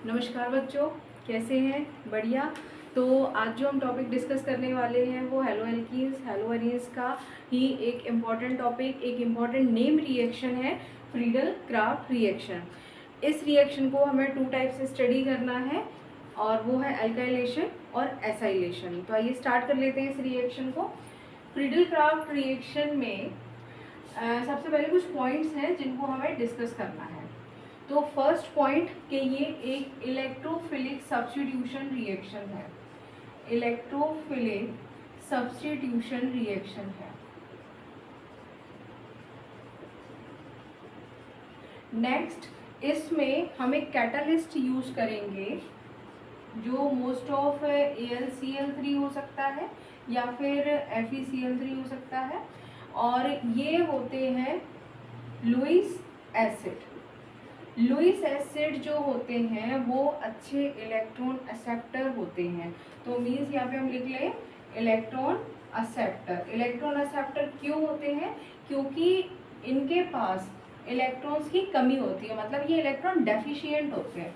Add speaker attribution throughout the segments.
Speaker 1: नमस्कार बच्चों, कैसे हैं? बढ़िया। तो आज जो हम टॉपिक डिस्कस करने वाले हैं वो हेलो एल्कीन्स हेलो एरीन्स का ही एक इम्पॉर्टेंट टॉपिक, एक इम्पॉर्टेंट नेम रिएक्शन है, फ्रीडल क्राफ्ट रिएक्शन। इस रिएक्शन को हमें 2 टाइप से स्टडी करना है और वो है एल्काइलेशन और एसाइलेशन। तो आइए स्टार्ट कर लेते हैं इस रिएक्शन को। फ्रीडल क्राफ्ट रिएक्शन में सबसे पहले कुछ पॉइंट्स हैं जिनको हमें डिस्कस करना है। तो फर्स्ट पॉइंट कि ये एक इलेक्ट्रोफिलिक सब्स्टिट्यूशन रिएक्शन है। इलेक्ट्रोफिलिक सब्स्टिट्यूशन रिएक्शन है। नेक्स्ट, इसमें हम एक कैटालिस्ट यूज करेंगे जो मोस्ट ऑफ AlCl3 हो सकता है या फिर FeCl3 हो सकता है, और ये होते हैं लुईस एसिड। लुईस एसिड जो होते हैं वो अच्छे इलेक्ट्रॉन एक्सेप्टर होते हैं। तो मीन्स यहाँ पे हम लिख लें इलेक्ट्रॉन एक्सेप्टर। इलेक्ट्रॉन एक्सेप्टर क्यों होते हैं? क्योंकि इनके पास इलेक्ट्रॉन्स की कमी होती है, मतलब ये इलेक्ट्रॉन डेफिशिएंट होते हैं।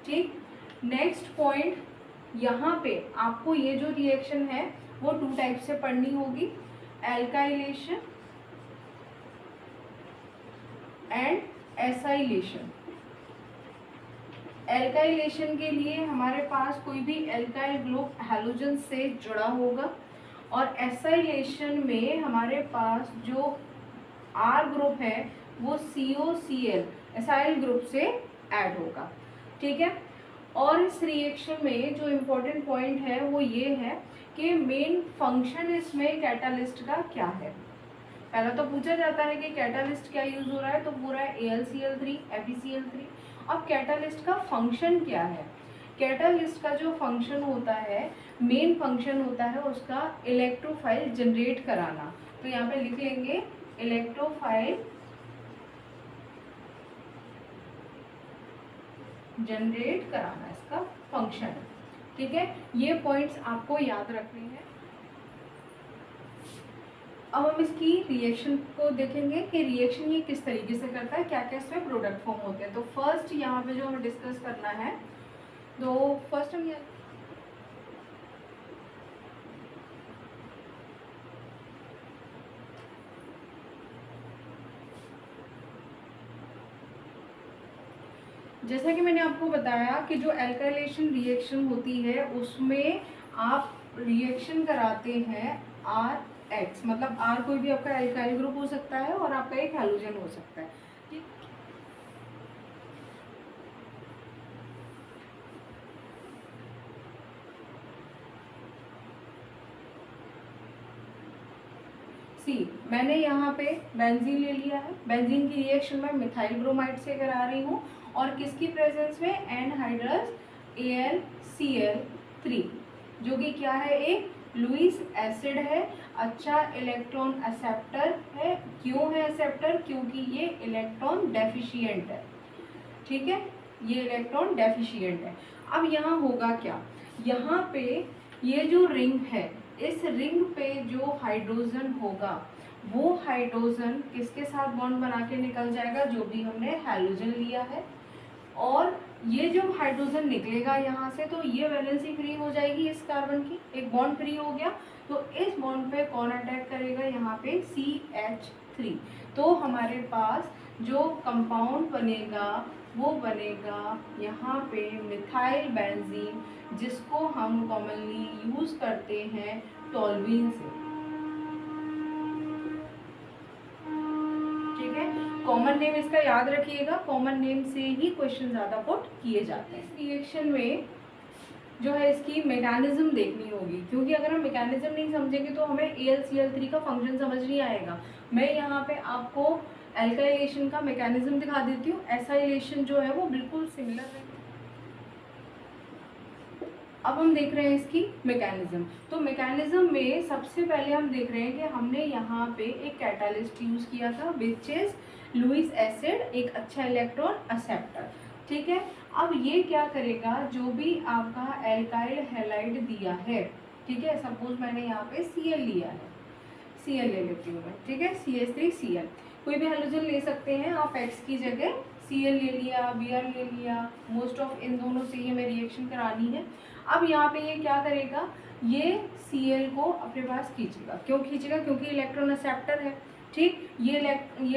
Speaker 1: ठीक। नेक्स्ट पॉइंट, यहाँ पे आपको ये जो रिएक्शन है वो 2 टाइप से पढ़नी होगी, एल्काइलेशन एंड एसाइलेशन। एल्काइलेशन के लिए हमारे पास कोई भी एल्काइल ग्रुप हैलोजन से जुड़ा होगा, और एसाइलेशन में हमारे पास जो R ग्रुप है वो COCl एसाइल ग्रुप से ऐड होगा। ठीक है। और इस रिएक्शन में जो इम्पोर्टेंट पॉइंट है वो ये है कि मेन फंक्शन इसमें कैटालिस्ट का क्या है। पहला तो पूछा जाता है कि कैटालिस्ट क्या यूज हो रहा है, तो पूरा है AlCl3 FeCl3। अब कैटालिस्ट का फंक्शन क्या है? कैटालिस्ट का जो फंक्शन होता है, मेन फंक्शन होता है उसका इलेक्ट्रोफाइल जनरेट कराना। तो यहाँ पे लिख लेंगे इलेक्ट्रोफाइल जनरेट कराना इसका फंक्शन है। ठीक है, ये पॉइंट्स आपको याद रखने हैं। अब हम इसकी रिएक्शन को देखेंगे कि रिएक्शन ये किस तरीके से करता है, क्या क्या इसमें प्रोडक्ट फॉर्म होते हैं। तो फर्स्ट यहाँ पे जो हमें डिस्कस करना है, तो फर्स्ट हम जैसा कि मैंने आपको बताया कि जो एल्काइलेशन रिएक्शन होती है उसमें आप रिएक्शन कराते हैं RH, मतलब R कोई भी आपका एल्काइल ग्रुप हो सकता है और आपका एक हैलोजन हो सकता है। ठीक। मैंने यहाँ पे बेंजीन ले लिया है। बेंजीन की रिएक्शन में मिथाइल ब्रोमाइड से करा रही हूँ, और किसकी प्रेजेंस में? एनहाइड्रस AlCl3, जो कि क्या है? एक लुईस एसिड है, अच्छा इलेक्ट्रॉन एक्सेप्टर है। क्यों है एक्सेप्टर? क्योंकि ये इलेक्ट्रॉन डेफिशिएंट है। ठीक है, ये इलेक्ट्रॉन डेफिशिएंट है। अब यहाँ होगा क्या? यहाँ पे ये जो रिंग है, इस रिंग पे जो हाइड्रोजन होगा वो हाइड्रोजन किसके साथ बॉन्ड बना के निकल जाएगा? जो भी हमने हैलोजन लिया है। और ये जो हाइड्रोजन निकलेगा यहाँ से, तो ये वैलेंसी फ्री हो जाएगी इस कार्बन की, एक बॉन्ड फ्री हो गया। तो इस बॉन्ड पे कौन अटैक करेगा? यहाँ पे CH3। तो हमारे पास जो कंपाउंड बनेगा वो बनेगा यहाँ पे मिथाइल बेंजीन, जिसको हम कॉमनली यूज करते हैं टोल्यूइन से। ठीक है, कॉमन नेम इसका याद रखिएगा, कॉमन नेम से ही क्वेश्चन ज़्यादा पुट किए जाते हैं। इस रिएक्शन में जो है इसकी मैकेनिज्म देखनी होगी, क्योंकि अगर हम मैकेनिज्म नहीं समझेंगे तो हमें AlCl3 का फंक्शन समझ नहीं आएगा। मैं यहाँ पे आपको एल्काइलेशन का मैकेनिज्म दिखा देती हूँ। एसाइलेशन जो है वो बिल्कुल सिमिलर है। अब हम देख रहे हैं इसकी मैकेनिज्म। तो मैकेनिज्म में सबसे पहले हम देख रहे हैं कि हमने यहाँ पे एक कैटालिस्ट यूज किया था, विच इज लुईस एसिड, एक अच्छा इलेक्ट्रॉन एक्सेप्टर। ठीक है, अब ये क्या करेगा? जो भी आपका एल्काइल हैलाइड दिया है, ठीक है, सपोज मैंने यहाँ पे Cl लिया है, Cl ले लेती हूँ मैं। ठीक है, CH3Cl। कोई भी हेलोजन ले सकते हैं आप, X की जगह Cl ले लिया, Br ले लिया, मोस्ट ऑफ इन दोनों से ही हमें रिएक्शन करानी है। अब यहाँ पे ये क्या करेगा, ये Cl को अपने पास खींचेगा। क्यों खींचेगा, क्योंकि इलेक्ट्रॉन एक्सेप्टर है, ठीक। ये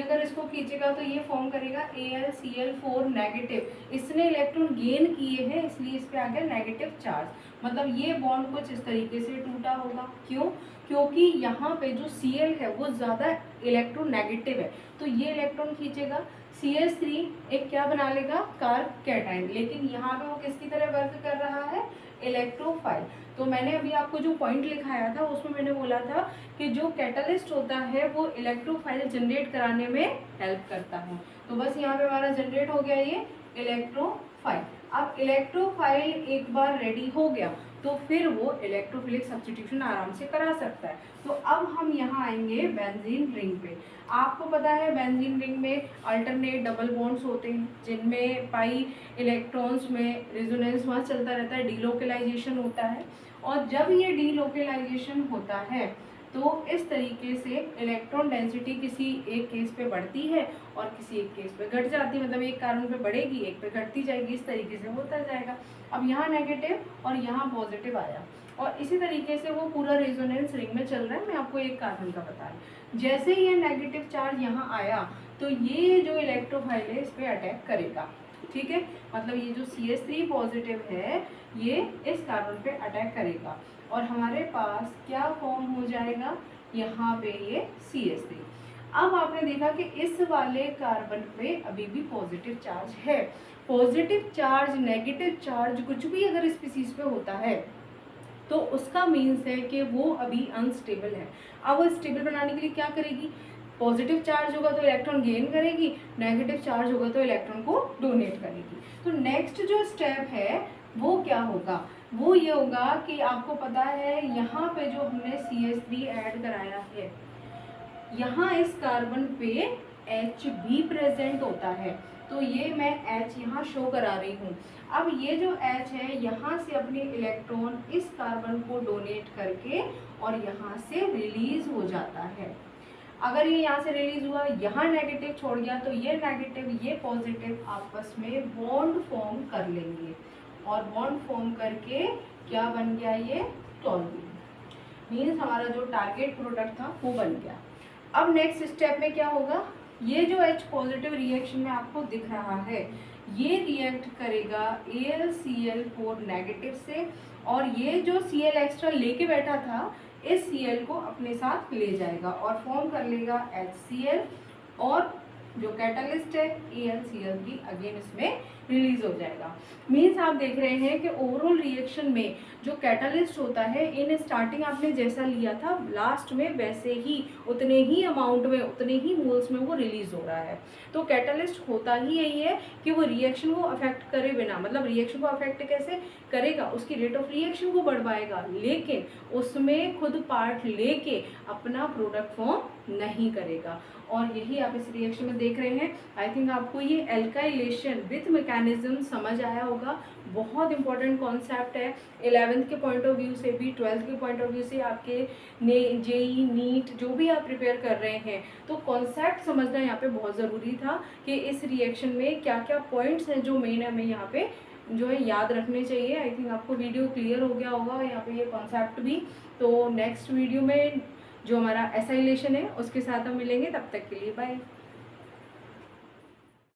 Speaker 1: अगर इसको खींचेगा तो ये फॉर्म करेगा AlCl4 नेगेटिव। इसने इलेक्ट्रॉन गेन किए हैं इसलिए इस पे आ गया नेगेटिव चार्ज, मतलब ये बॉन्ड कुछ इस तरीके से टूटा होगा। क्यों, क्योंकि यहाँ पे जो Cl है वो ज़्यादा इलेक्ट्रोनेगेटिव है, तो ये इलेक्ट्रॉन खींचेगा। CH3 एक क्या बना लेगा, कार्ब कैटायन, लेकिन यहाँ पे वो किसकी तरह वर्क कर रहा है, इलेक्ट्रोफाइल। तो मैंने अभी आपको जो पॉइंट लिखाया था उसमें मैंने बोला था कि जो कैटलिस्ट होता है वो इलेक्ट्रोफाइल जनरेट कराने में हेल्प करता है। तो बस यहाँ पे हमारा जनरेट हो गया ये इलेक्ट्रोफाइल। अब इलेक्ट्रोफाइल एक बार रेडी हो गया तो फिर वो इलेक्ट्रोफिलिक सब्स्टिट्यूशन आराम से करा सकता है। तो अब हम यहाँ आएंगे बेंजीन रिंग पे। आपको पता है बेंजीन रिंग में अल्टरनेट डबल बॉन्ड्स होते हैं जिनमें पाई इलेक्ट्रॉन्स में रेजोनेंस वहाँ चलता रहता है, डीलोकलाइजेशन होता है। और जब ये डीलोकलाइजेशन होता है तो इस तरीके से इलेक्ट्रॉन डेंसिटी किसी एक केस पे बढ़ती है और किसी एक केस पे घट जाती है, मतलब एक कार्बन पे बढ़ेगी एक पे घटती जाएगी, इस तरीके से होता जाएगा। अब यहाँ नेगेटिव और यहाँ पॉजिटिव आया और इसी तरीके से वो पूरा रेजोनेंस रिंग में चल रहा है। मैं आपको एक कार्बन का बता रही, जैसे ही ये नेगेटिव चार्ज यहाँ आया तो ये जो इलेक्ट्रोफाइल है इस पर अटैक करेगा, ठीक है। मतलब ये जो CH3 पॉजिटिव है ये इस कार्बन पे अटैक करेगा और हमारे पास क्या फॉर्म हो जाएगा, यहाँ पे ये CH3। अब आपने देखा कि इस वाले कार्बन पे अभी भी पॉजिटिव चार्ज है। पॉजिटिव चार्ज, नेगेटिव चार्ज कुछ भी अगर स्पीसीज पे होता है तो उसका मीन्स है कि वो अभी अनस्टेबल है। अब वो स्टेबल बनाने के लिए क्या करेगी, पॉजिटिव चार्ज होगा तो इलेक्ट्रॉन गेन करेगी, नेगेटिव चार्ज होगा तो इलेक्ट्रॉन को डोनेट करेगी। तो नेक्स्ट जो स्टेप है वो क्या होगा, वो ये होगा कि आपको पता है यहाँ पे जो हमने CH3 ऐड कराया है यहाँ इस कार्बन पे H भी प्रेजेंट होता है, तो ये मैं H यहाँ शो करा रही हूँ। अब ये जो H है यहाँ से अपने इलेक्ट्रॉन इस कार्बन को डोनेट करके और यहाँ से रिलीज हो जाता है। अगर ये यहाँ से रिलीज हुआ, यहाँ नेगेटिव छोड़ गया तो ये नेगेटिव ये पॉजिटिव आपस में बॉन्ड फॉर्म कर लेंगे और बॉन्ड फॉर्म करके क्या बन गया, ये टॉल्यूइन, मीन्स हमारा जो टारगेट प्रोडक्ट था वो बन गया। अब नेक्स्ट स्टेप में क्या होगा, ये जो H पॉजिटिव रिएक्शन में आपको दिख रहा है ये रिएक्ट करेगा AlCl4 नेगेटिव से और ये जो Cl एक्स्ट्रा लेके बैठा था इस Cl को अपने साथ ले जाएगा और फॉर्म कर लेगा HCl और जो कैटलिस्ट है AlCl3 अगेन इसमें रिलीज हो जाएगा। मीन्स आप देख रहे हैं कि ओवरऑल रिएक्शन में जो कैटलिस्ट होता है इन स्टार्टिंग आपने जैसा लिया था लास्ट में वैसे ही उतने ही अमाउंट में उतने ही मोल्स में वो रिलीज हो रहा है। तो कैटलिस्ट होता ही यही है कि वो रिएक्शन को अफेक्ट करे बिना, मतलब रिएक्शन को अफेक्ट कैसे करेगा, उसकी रेट ऑफ रिएक्शन को बढ़वाएगा लेकिन उसमें खुद पार्ट लेके अपना प्रोडक्ट फॉर्म नहीं करेगा। और यही आप इस रिएक्शन में देख रहे हैं। आई थिंक आपको ये एल्काइलेशन विथ मैकेनिज्म समझ आया होगा। बहुत इंपॉर्टेंट कॉन्सेप्ट है 11th के पॉइंट ऑफ व्यू से भी, 12th के पॉइंट ऑफ व्यू से, आपके JEE नीट जो भी आप प्रिपेयर कर रहे हैं तो कॉन्सेप्ट समझना यहाँ पे बहुत ज़रूरी था कि इस रिएक्शन में क्या क्या पॉइंट्स हैं जो मेन हमें यहाँ पे जो है याद रखने चाहिए। आई थिंक आपको वीडियो क्लियर हो गया होगा यहाँ पे ये कॉन्सेप्ट भी। तो नेक्स्ट वीडियो में जो हमारा एसाइलेशन है उसके साथ हम मिलेंगे, तब तक के लिए बाय।